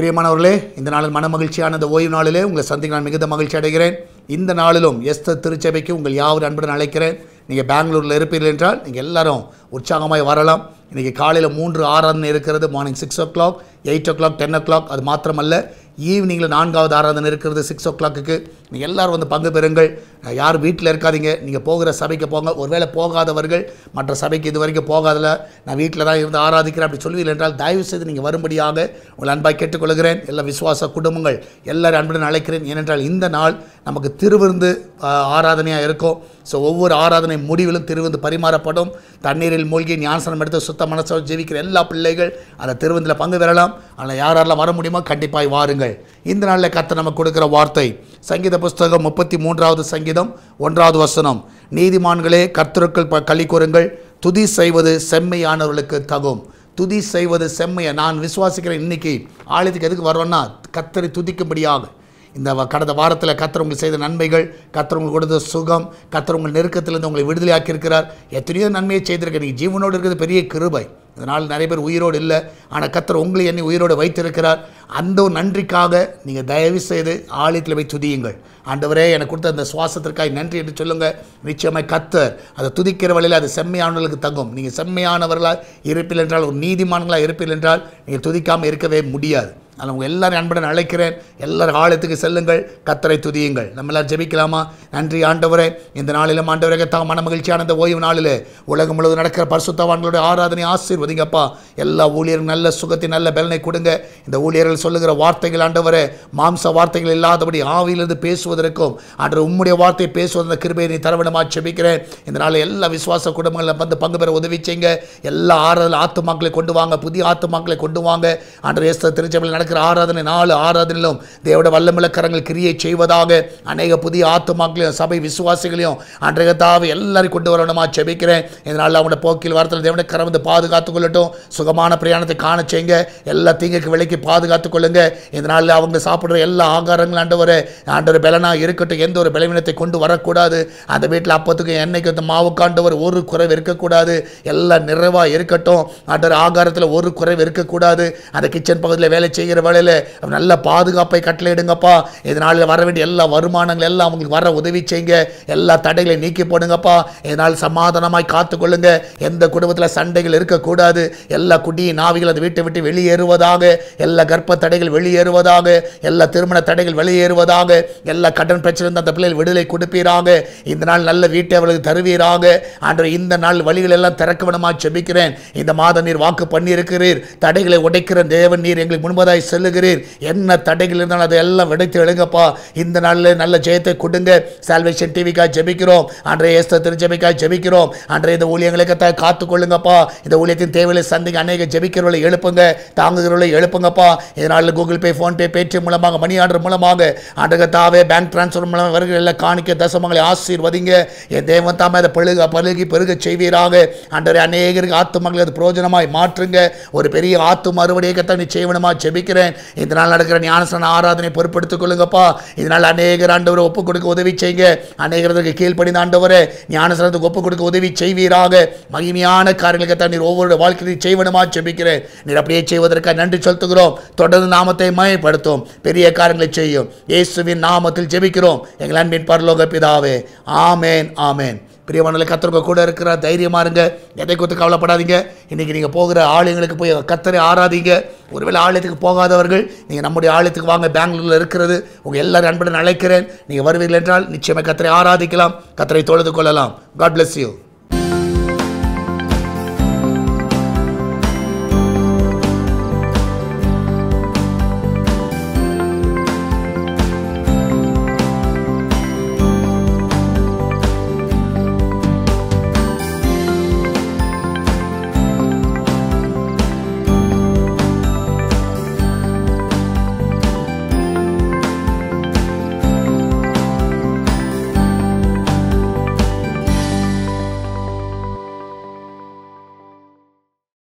பிரியமானவர்களே, இந்த நாளில் மனமகிழ்ச்சியான இந்த ஓய்வு நாளிலே உங்களை சந்திக்க நான் மிகுந்த மகிழ்ச்சி அடைகிறேன். இந்த நாளிலும் எஸ்தர் திருச்சபைக்கு உங்கள் யாவர் அன்புடன் அழைக்கிறேன். நீங்கள் பெங்களூரில் இருப்பீர்கள் என்றால் நீங்கள் எல்லாரும் உற்சாகமாய் வரலாம். இன்றைக்கி காலையில் 3 ஆராதனை இருக்கிறது. Morning 6 o'clock, 8 o'clock, 10 o'clock. அது மாத்திரமல்ல, ஈவினிங்கில் 4வது ஆராதனை இருக்கிறது 6 o'clock. நீங்கள் எல்லோரும் வந்து பங்கு பெறுங்கள். யாரும் வீட்டில் இருக்காதீங்க, நீங்கள் போகிற சபைக்கு போங்க. ஒருவேளை போகாதவர்கள் மற்ற சபைக்கு இது வரைக்கும் போகாதல, நான் வீட்டில் தான் இருந்து ஆராதிக்கிறேன் அப்படி சொல்லுவீர்கள் என்றால் தயவு செய்து நீங்கள் வரும்படியாக உங்கள் அன்பாய் கேட்டுக்கொள்கிறேன். எல்லா விசுவாச குடும்பங்கள் எல்லாரும் அன்புடன் அழைக்கிறேன். ஏனென்றால் இந்த நாள் நமக்கு திருவிருந்து ஆராதனையாக இருக்கும். ஸோ ஒவ்வொரு ஆராதனை முடிவிலும் திருவிருந்து பரிமாறப்படும். தண்ணீரில் மூழ்கி ஞானஸ்நானம் எடுத்து சுத்த மனசோடு ஜீவிக்கிற எல்லா பிள்ளைகள் அந்த திருவிருந்தில் பங்கு பெறலாம். ஆனால் யாரெல்லாம் வர முடியுமோ கண்டிப்பாக வாருங்கள். இந்த நாளில் கர்த்தர் நமக்கு கொடுக்குற வார்த்தை சங்கீத புஸ்தகம் 33வது சங்கீதம் 1வது வசனம். நீதிமான்களே கர்த்தருக்குள் களி கூறுங்கள், துதி செய்வது செம்மையானவர்களுக்கு தகும். துதி செய்வது செம்மையை நான் விசுவாசிக்கிறேன். இன்றைக்கி ஆலயத்துக்கு எதுக்கு வரோன்னா கர்த்தரை துதிக்கும்படியாக. இந்த கடந்த வாரத்தில் கர்த்தர் உங்களுக்கு செய்த நன்மைகள், கர்த்தர் உங்களுக்கு கொடுத்த சுகம், கர்த்தர் உங்கள் நெருக்கத்திலிருந்து உங்களை விடுதலையாக்கியிருக்கிறார். எத்தனையோ நன்மையை செய்திருக்க. நீங்கள் ஜீவனோடு இருக்கிறது பெரிய கிருபை. இதனால் நிறைய பேர் உயிரோடு இல்லை, ஆனால் கர்த்தர் உங்களை என்னை உயிரோடு வைத்திருக்கிறார். அந்த ஒரு நன்றிக்காக நீங்கள் தயவு செய்து ஆலயத்தில் போய் துதியுங்கள். ஆண்டவரே எனக்கு கொடுத்த அந்த சுவாசத்திற்காக நன்றி என்று சொல்லுங்கள். நிச்சயமாக கர்த்தர் அதை துதிக்கிற வழியில் அது செம்மையானவர்களுக்கு தங்கும். நீங்கள் செம்மையானவர்களாக இருப்பீர்கள் என்றால், ஒரு நீதிமான்களாக இருப்பீர்கள் என்றால் நீங்கள் துதிக்காமல் இருக்கவே முடியாது. அதில் உங்கள் எல்லாரும் அன்புடன் அழைக்கிறேன். எல்லாரும் ஆலயத்துக்கு செல்லுங்கள், கர்த்தரை துதியுங்கள். நம்ம எல்லோரும் ஜெபிக்கலாமா? நன்றி ஆண்டவரே, இந்த நாளிலும் ஆண்டவரே கர்த்தாவே மன மகிழ்ச்சியான இந்த ஓய்வு நாளில் உலகம் முழுவதும் நடக்கிற பரிசுத்தவான்களுடைய ஆராதனை ஆசீர்வதிங்கப்பா. எல்லா ஊழியர்களும் நல்ல சுகத்தை நல்ல பலனை கொடுங்க. இந்த ஊழியர்கள் சொல்லுகிற வார்த்தைகள் ஆண்டவரே மாம்ச வார்த்தைகள் இல்லாதபடி ஆவியிலிருந்து பேசுவதற்கும் ஆண்டவர் உம்முடைய வார்த்தையை பேசுவதற்கு கிருபையை நீ தரவிடமாக ஜெபிக்கிறேன். இந்த நாளில் எல்லா விசுவாச குடும்பங்களில் வந்து பங்கு பெற உதவி செய்யுங்க. எல்லா ஆத்துமாக்களை கொண்டு வாங்க, புதிய ஆத்துமாக்களை கொண்டு வாங்க. ஆண்டவர் எஸ்தர் திருச்சபையில் நடக்கிற ஆராதனை 4 ஆராதனையிலும் தேவட வல்லமையுள்ள கரங்கள் கிரியை செய்வதாக. அநேக புதிய ஆத்துமாக்களையும் சபை விசுவாசிகளையும் அன்றைய கர்த்தாவே எல்லாரையும் கொண்டு வரணுமா ஜெபிக்கிறேன். இதனால் அவங்களோட போக்கில் வாரத்தில் தேவனை கரம் வந்து பாதுகாத்துக் கொள்ளட்டும். சுகமான பிரயாணத்தை காண செய்யுங்க. எல்லா தீங்குக்கு விலைக்கு பாதுகாத்துக் கொள்ளுங்க. இதனால் அவங்க சாப்பிட்ற எல்லா ஆகாரங்களும் ஆண்டவர் பலனாக இருக்கட்டும். எந்த ஒரு பலவீனத்தை கொண்டு வரக்கூடாது. அந்த வீட்டில் அப்பத்துக்கு எண்ணெய்க்கு அந்த மாவுக்கு ஆண்டவர் ஒரு குறைவு இருக்கக்கூடாது. எல்லாம் நிறைவாக இருக்கட்டும். ஆண்டவர் ஆகாரத்தில் ஒரு குறைவு இருக்கக்கூடாது. அந்த கிச்சன் பகுதியில் வேலை செய்கிற வேலையில் நல்ல பாதுகாப்பை கட்டளையிடுங்கப்பா. இதனால் வர வேண்டிய எல்லா வருமானங்கள் எல்லாம் அவங்களுக்கு வர உதவி செய்யுங்க. எல்லா தடைகளை நீக்கி போடுங்கப்பா. இதனால் சமாதானமாய் காத்துக்கொள்ளுங்க. எந்த குடும்பத்தில் சண்டைகள் இருக்கக்கூடாது. எல்லா குடி நாவிகள் அந்த வீட்டை விட்டு வெளியேறுவதாக. எல்லா கர்ப்ப தடைகள் வெளியேறுவதாக. எல்லா திருமண தடைகள் வெளியேறுவதாக. எல்லா கடன் பிரச்சனை அந்த பிள்ளைகள் விடுதலை கொடுப்பீராக. இந்த நாள் நல்ல வீட்டை அவர்களுக்கு தருவீராக. ஆண்டவர் இந்த நாள் வழிகள் எல்லாம் திறக்க வேணுமா ஜெபிக்கிறேன். இந்த மாதம் நீர் வாக்கு பண்ணியிருக்கிறீர். தடைகளை உடைக்கிற தேவன் நீர் எங்களுக்கு முன்பதாய் செல்லுகிறீர். என்ன தடைகள் இருந்தாலும் அதை எல்லாம் விடைத்து எழுங்கப்பா. இந்த நாளில் நல்ல ஜெயத்தை கொடுங்க. சால்வேஷன் டிவிக்காக ஜெபிக்கிறோம். அன்றைய எஸ்தர் திருச்சபைக்காக ஜெபிக்கிறோம். அன்றைய இந்த ஊழியங்களுக்கு காத்துக்கொள்ளுங்கப்பா. இந்த ஊழியத்தின் தேவையை சந்திக்க அநேக ஜெபிக்கிறவர்களை எழுப்புங்க, தாங்குகிறவர்களை எழுப்புங்கப்பா. இதனால் கூகுள் பே, ஃபோன்பே, பேடிஎம் மூலமாக, மணி ஆர்டர் மூலமாக ஆண்டகத்தாவே பேங்க் டிரான்ஸ்ஃபர் மூலமாக வருகிற எல்லா காணிக்க தசமங்களை ஆசீர்வதிங்க. என் தேவன் தாமே அதை பழுகி பெருக செய்வீராக. அன்றைய அநேகருக்கு ஆத்துமக்களை அது பிரயோஜனமாய் மாற்றுங்க. ஒரு பெரிய ஆத்து மறுபடியத்தான் நீ செய்வனமா ஜெபிக்கிறேன். இதனால் நடக்கிற ஞானஸ்நான ஆராதனை பொறுப்படுத்திக் கொள்ளுங்கப்பா. இதனால் அநேகர் ஆண்டவரை ஒப்புக் கொடுக்க உதவி செய்யுங்க. அநேகருக்கு கீழ்ப்படிந்த ஆண்டவரை ஞானஸ்நானத்துக்கு ஒப்புக் கொடுக்க உதவி செய்வீராக. மகிமையான காரியங்களுக்குத்தான் நீர் ஒவ்வொரு வாழ்க்கையை செய்வனமா ஜெபிக்கிறேன். நீர் அப்படியே செய்வதற்காக நன்றி செலுத்துகிறோம். தொடர்ந்து நாமத்தை மயப்படுத்தும், பெரிய காரியங்களை செய்யும். இயேசுவின் நாமத்தில் ஜெபிக்கிறோம் எங்கள் அன்பின் பரலோக பிதாவே. ஆமேன், ஆமேன். பிரியமானவர்களே, கர்த்தர் கூட இருக்கிற தைரியமாக இருங்க. எதை குறித்து கவலைப்படாதீங்க. இன்றைக்கி நீங்கள் போகிற ஆலயங்களுக்கு போய் கர்த்தரை ஆராதிங்க. ஒருவேளை ஆலயத்துக்கு போகாதவர்கள் நீங்கள் நம்முடைய ஆலயத்துக்கு வாங்க. பெங்களூரில் இருக்கிறது. உங்கள் எல்லாரும் அன்புடன் அழைக்கிறேன். நீங்கள் வருவீர்கள் என்றால் நிச்சயமாக கர்த்தரை ஆராதிக்கலாம், கர்த்தரை தொழுது கொள்ளலாம். God bless you.